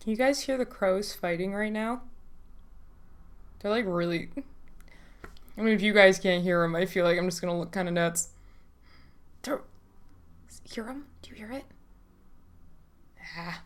Can you guys hear the crows fighting right now? They're like really... I mean, if you guys can't hear them, I feel like I'm just gonna look kind of nuts. Hear them? Do you hear it?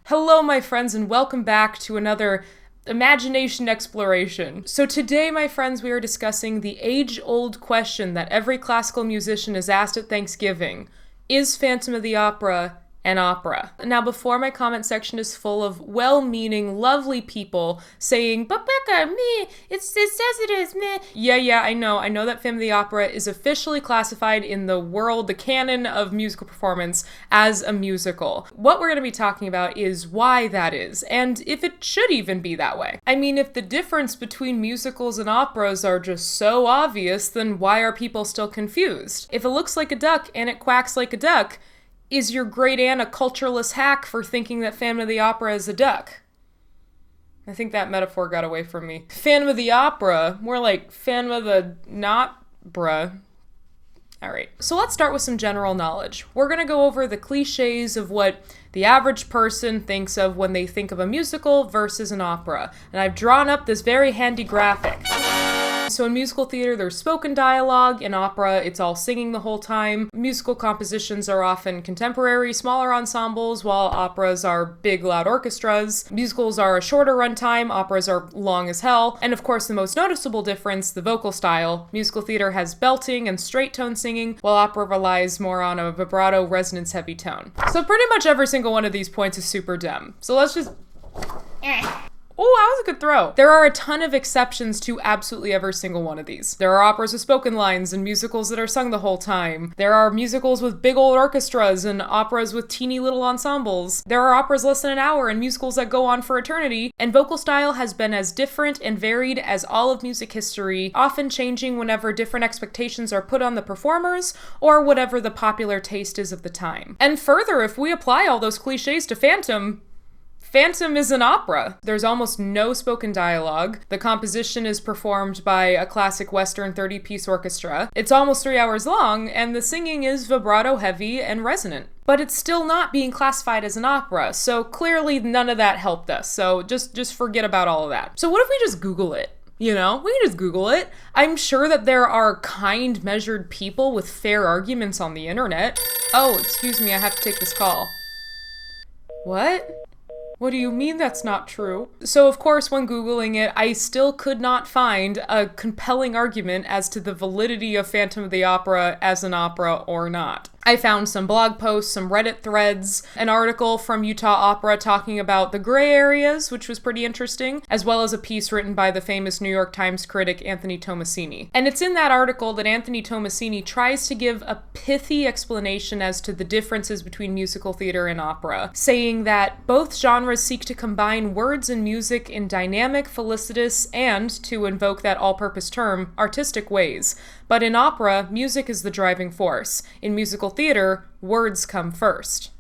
Hello, my friends, and welcome back to another imagination exploration. So today, my friends, we are discussing the age-old question that every classical musician is asked at Thanksgiving. Is Phantom of the Opera an opera? Now, before my comment section is full of well-meaning, lovely people saying, "But Becca, meh, it says it is, meh." Yeah, I know that Phantom of the Opera is officially classified in the world, the canon of musical performance, as a musical. What we're going to be talking about is why that is, and if it should even be that way. I mean, if the difference between musicals and operas are just so obvious, then why are people still confused? If it looks like a duck and it quacks like a duck, is your great aunt a cultureless hack for thinking that Phantom of the Opera is a duck? I think that metaphor got away from me. Phantom of the Opera, more like Phantom of the not-bra. Alright, so let's start with some general knowledge. We're gonna go over the cliches of what the average person thinks of when they think of a musical versus an opera. And I've drawn up this very handy graphic. So in musical theater, there's spoken dialogue. In opera, it's all singing the whole time. Musical compositions are often contemporary, smaller ensembles, while operas are big, loud orchestras. Musicals are a shorter runtime, operas are long as hell. And of course, the most noticeable difference, the vocal style. Musical theater has belting and straight tone singing, while opera relies more on a vibrato, resonance-heavy tone. So pretty much every single one of these points is super dumb. So let's just... Oh, that was a good throw. There are a ton of exceptions to absolutely every single one of these. There are operas with spoken lines and musicals that are sung the whole time. There are musicals with big old orchestras and operas with teeny little ensembles. There are operas less than an hour and musicals that go on for eternity. And vocal style has been as different and varied as all of music history, often changing whenever different expectations are put on the performers or whatever the popular taste is of the time. And further, if we apply all those cliches to Phantom is an opera. There's almost no spoken dialogue. The composition is performed by a classic Western 30-piece orchestra. It's almost 3 hours long, and the singing is vibrato heavy and resonant. But it's still not being classified as an opera, so clearly none of that helped us. So just forget about all of that. So what if we just Google it? You know, we can just Google it. I'm sure that there are kind, measured people with fair arguments on the internet. Oh, excuse me, I have to take this call. What? What do you mean that's not true? So of course, when Googling it, I still could not find a compelling argument as to the validity of Phantom of the Opera as an opera or not. I found some blog posts, some Reddit threads, an article from Utah Opera talking about the gray areas, which was pretty interesting, as well as a piece written by the famous New York Times critic Anthony Tomasini. And it's in that article that Anthony Tomasini tries to give a pithy explanation as to the differences between musical theater and opera, saying that both genres seek to combine words and music in dynamic, felicitous, and, to invoke that all-purpose term, artistic ways. But in opera, music is the driving force. In musical theater, words come first.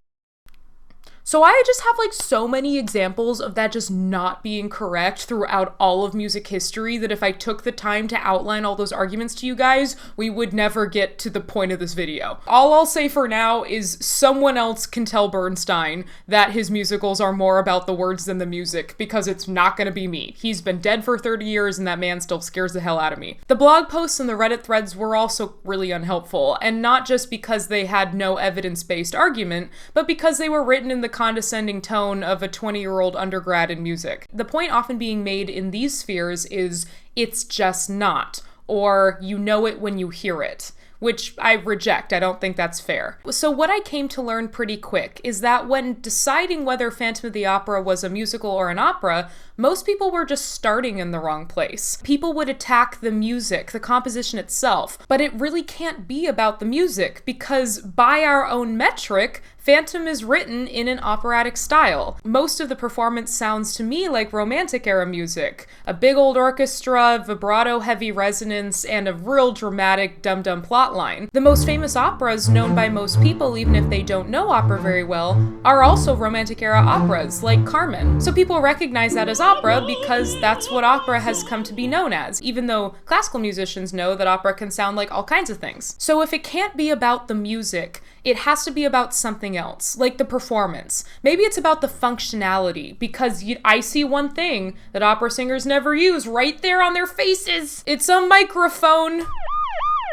So I just have like so many examples of that just not being correct throughout all of music history that if I took the time to outline all those arguments to you guys, we would never get to the point of this video. All I'll say for now is someone else can tell Bernstein that his musicals are more about the words than the music, because it's not gonna be me. He's been dead for 30 years and that man still scares the hell out of me. The blog posts and the Reddit threads were also really unhelpful, and not just because they had no evidence-based argument, but because they were written in the condescending tone of a 20-year-old undergrad in music. The point often being made in these spheres is, it's just not, or you know it when you hear it, which I reject. I don't think that's fair. So what I came to learn pretty quick is that when deciding whether Phantom of the Opera was a musical or an opera, most people were just starting in the wrong place. People would attack the music, the composition itself, but it really can't be about the music, because by our own metric, Phantom is written in an operatic style. Most of the performance sounds to me like Romantic era music. A big old orchestra, vibrato heavy resonance, and a real dramatic dum-dum plotline. The most famous operas known by most people, even if they don't know opera very well, are also Romantic era operas, like Carmen. So people recognize that as opera because that's what opera has come to be known as, even though classical musicians know that opera can sound like all kinds of things. So if it can't be about the music, it has to be about something else, like the performance. Maybe it's about the functionality, because I see one thing that opera singers never use right there on their faces. It's a microphone.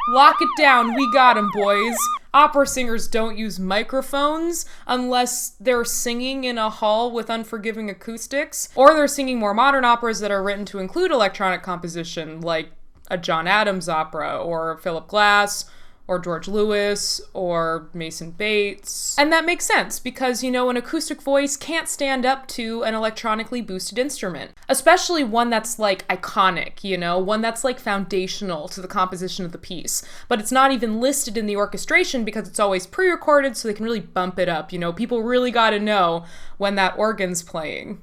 Lock it down, we got 'em, boys. Opera singers don't use microphones unless they're singing in a hall with unforgiving acoustics, or they're singing more modern operas that are written to include electronic composition, like a John Adams opera, or Philip Glass, or George Lewis, or Mason Bates. And that makes sense, because, an acoustic voice can't stand up to an electronically boosted instrument. Especially one that's, iconic, one that's, foundational to the composition of the piece. But it's not even listed in the orchestration because it's always pre-recorded, so they can really bump it up, People really gotta know when that organ's playing.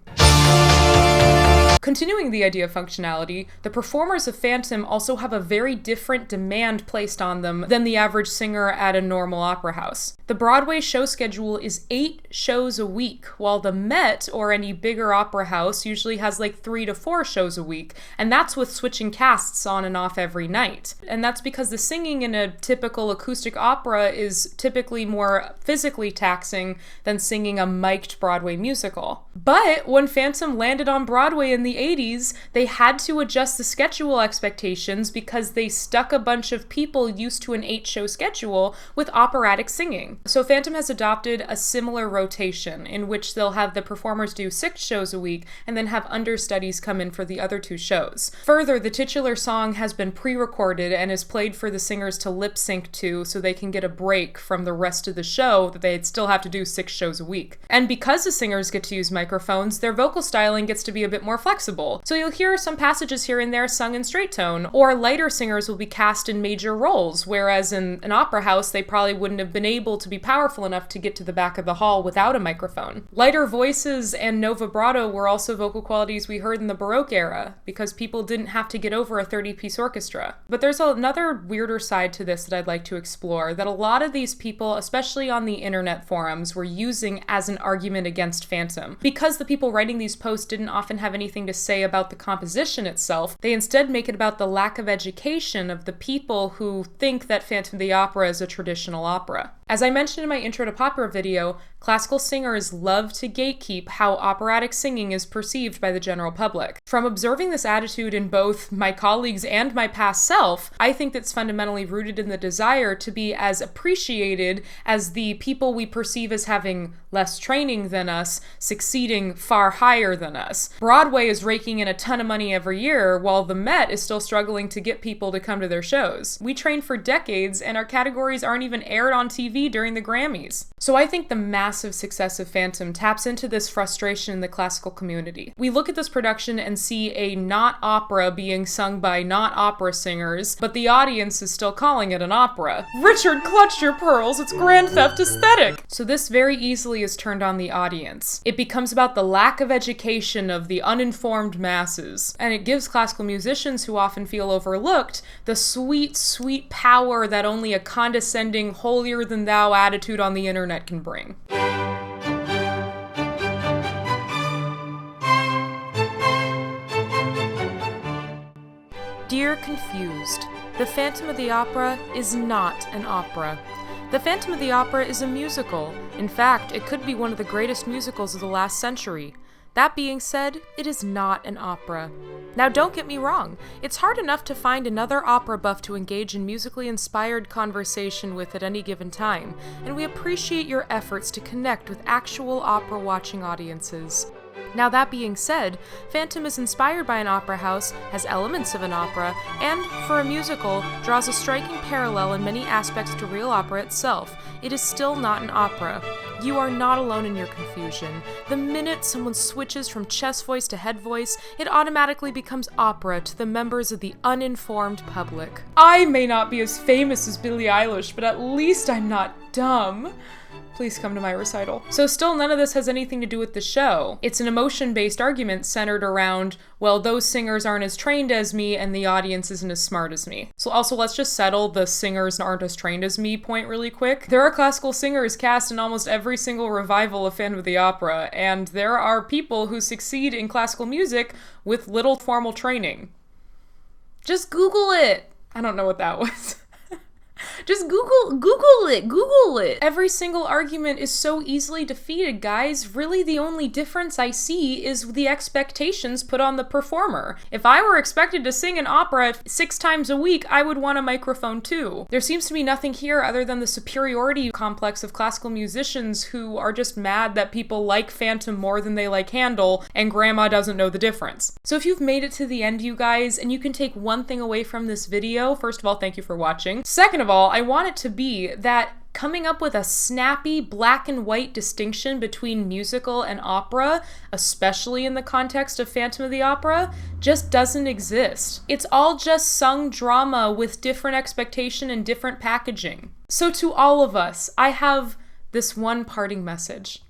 Continuing the idea of functionality, the performers of Phantom also have a very different demand placed on them than the average singer at a normal opera house. The Broadway show schedule is 8 shows a week, while the Met, or any bigger opera house, usually has 3 to 4 shows a week, and that's with switching casts on and off every night. And that's because the singing in a typical acoustic opera is typically more physically taxing than singing a mic'd Broadway musical. But when Phantom landed on Broadway in the 80s, they had to adjust the schedule expectations because they stuck a bunch of people used to an 8-show schedule with operatic singing. So Phantom has adopted a similar rotation in which they'll have the performers do 6 shows a week and then have understudies come in for the other 2 shows. Further, the titular song has been pre-recorded and is played for the singers to lip sync to so they can get a break from the rest of the show that they'd still have to do 6 shows a week. And because the singers get to use microphones, their vocal styling gets to be a bit more flexible. So you'll hear some passages here and there sung in straight tone, or lighter singers will be cast in major roles, whereas in an opera house they probably wouldn't have been able to be powerful enough to get to the back of the hall without a microphone. Lighter voices and no vibrato were also vocal qualities we heard in the Baroque era, because people didn't have to get over a 30-piece orchestra. But there's another weirder side to this that I'd like to explore, that a lot of these people, especially on the internet forums, were using as an argument against Phantom. Because the people writing these posts didn't often have anything to say about the composition itself, they instead make it about the lack of education of the people who think that Phantom of the Opera is a traditional opera. As I mentioned in my Intro to Opera video, classical singers love to gatekeep how operatic singing is perceived by the general public. From observing this attitude in both my colleagues and my past self, I think that's fundamentally rooted in the desire to be as appreciated as the people we perceive as having less training than us, succeeding far higher than us. Broadway is raking in a ton of money every year, while the Met is still struggling to get people to come to their shows. We trained for decades, and our categories aren't even aired on TV during the Grammys. So I think the massive success of Phantom taps into this frustration in the classical community. We look at this production and see a not opera being sung by not opera singers, but the audience is still calling it an opera. Richard, clutch your pearls, it's grand theft aesthetic! So this very easily is turned on the audience. It becomes about the lack of education of the uninformed masses, and it gives classical musicians who often feel overlooked the sweet, sweet power that only a condescending, holier-than-thou attitude on the internet can bring. Dear Confused, The Phantom of the Opera is not an opera. The Phantom of the Opera is a musical. In fact, it could be one of the greatest musicals of the last century. That being said, it is not an opera. Now don't get me wrong, it's hard enough to find another opera buff to engage in musically inspired conversation with at any given time, and we appreciate your efforts to connect with actual opera-watching audiences. Now that being said, Phantom is inspired by an opera house, has elements of an opera, and, for a musical, draws a striking parallel in many aspects to real opera itself. It is still not an opera. You are not alone in your confusion. The minute someone switches from chest voice to head voice, it automatically becomes opera to the members of the uninformed public. I may not be as famous as Billie Eilish, but at least I'm not dumb. Please come to my recital. So still none of this has anything to do with the show. It's an emotion-based argument centered around, well, those singers aren't as trained as me and the audience isn't as smart as me. So also let's just settle the singers aren't as trained as me point really quick. There are classical singers cast in almost every single revival of Phantom of the Opera, and there are people who succeed in classical music with little formal training. Just Google it! I don't know what that was. Just Google it. Every single argument is so easily defeated, guys. Really, the only difference I see is the expectations put on the performer. If I were expected to sing an opera 6 times a week, I would want a microphone too. There seems to be nothing here other than the superiority complex of classical musicians who are just mad that people like Phantom more than they like Handel, and grandma doesn't know the difference. So if you've made it to the end, you guys, and you can take one thing away from this video, first of all, thank you for watching. Second of all, I want it to be that coming up with a snappy black and white distinction between musical and opera, especially in the context of Phantom of the Opera, just doesn't exist. It's all just sung drama with different expectation and different packaging. So to all of us, I have this one parting message.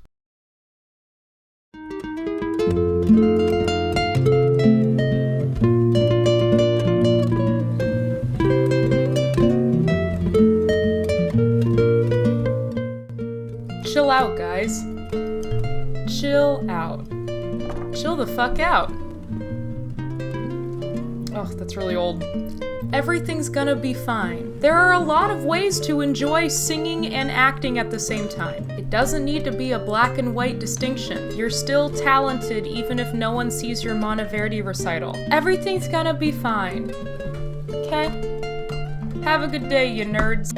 Chill out, guys. Chill out. Chill the fuck out. Oh, that's really old. Everything's gonna be fine. There are a lot of ways to enjoy singing and acting at the same time. It doesn't need to be a black and white distinction. You're still talented even if no one sees your Monteverdi recital. Everything's gonna be fine. Okay? Have a good day, you nerds.